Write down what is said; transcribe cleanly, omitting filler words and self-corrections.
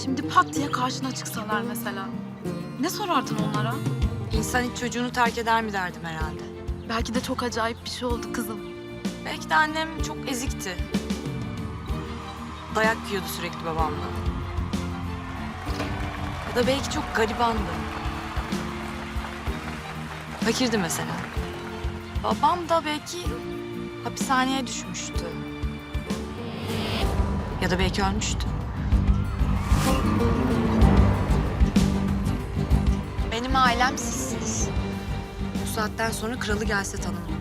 Şimdi pat diye karşına çıksalar mesela. Ne sorardın onlara? İnsan hiç çocuğunu terk eder mi derdim herhalde. Belki de çok acayip bir şey oldu kızım. Belki de annem çok ezikti. Dayak yiyordu sürekli babamla. Ya da belki çok garibandı. Fakirdi mesela. Babam da belki hapishaneye düşmüştü. Ya da belki ölmüştü. Benim ailem sizsiniz. Bu saatten sonra kralı gelse tanımam.